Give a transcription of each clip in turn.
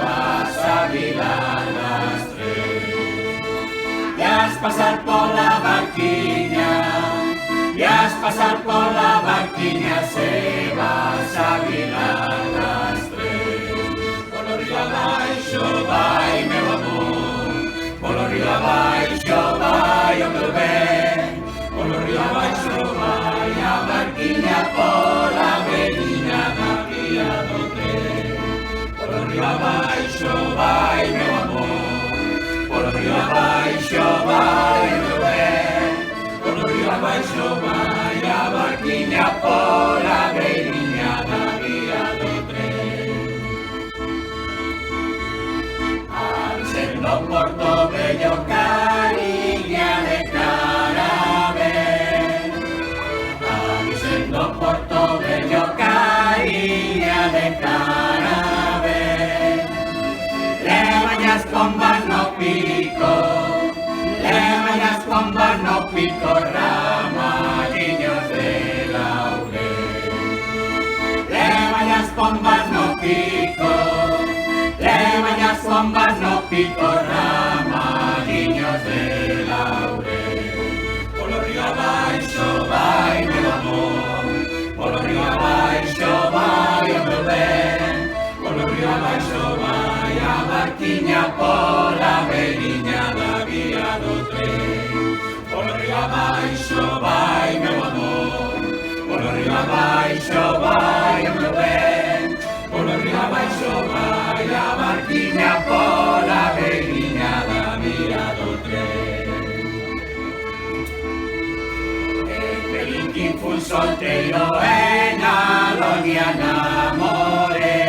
vas a Vilar las Tres. Y has pasar por la barquiña, y has pasar por la barquiña, se vas a Vilar las Tres. Por los ríos abaixo vai meu amor, por los ríos abaixo vai o meu ben, por los ríos abaixo vai a barquiña pola veliña da vía do tren. Por los ríos abaixo vai meu amor, por los ríos abaixo vai o meu ben, por los ríos abaixo vai a barquiña pola veliña da vía do tren. Al ser no Porto Bello cariña de carabel, al ser no Porto Bello cariña de carabel, le bañas con barno pico, le bañas con barno pico, ramalliños de laurel. Le bañas con barno pico, le bañas con barno pico, ramalliños de laurel. Por los ríos abaixo vai meu amor, por los ríos abaixo vai o meu ben, por los ríos abaixo vai a barquiña pola veliña da vía do tren. Por los ríos abaixo vai meu amor, por los ríos abaixo vai o meu ben, por los ríos abaixo vai a barquiña pola veliña da vía do tren. El Pelinquín fun solteiro e na loña namorei.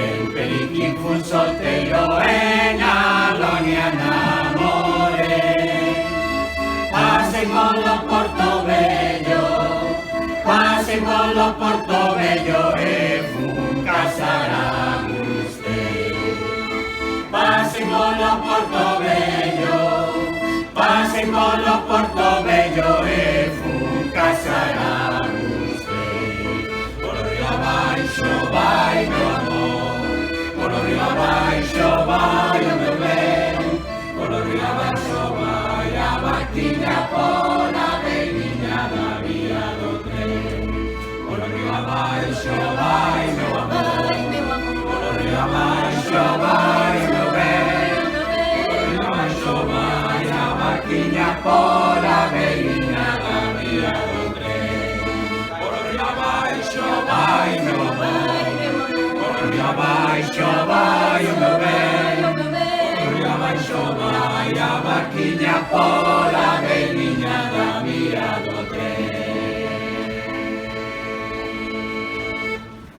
El Pelinquín fun solteiro e na loña namorei. Pasémolo Portobello, pasémolo Portobello e fun casar a usted. Pasémolo Portobello, pasémolo Portobello e fun casar a usted. Por los ríos abaixo vai meu amor, por los ríos abaixo vai o meu ben, por los ríos abaixo vai a barquiña pola veliña da vía do tren. Por los ríos abaixo vai meu amor, por los ríos abaixo vai o meu ben, por los ríos abaixo vai a barquiña pola veliña da vía do tren. Por los ríos abaixo vai meu amor, por los ríos abaixo vai o meu ben,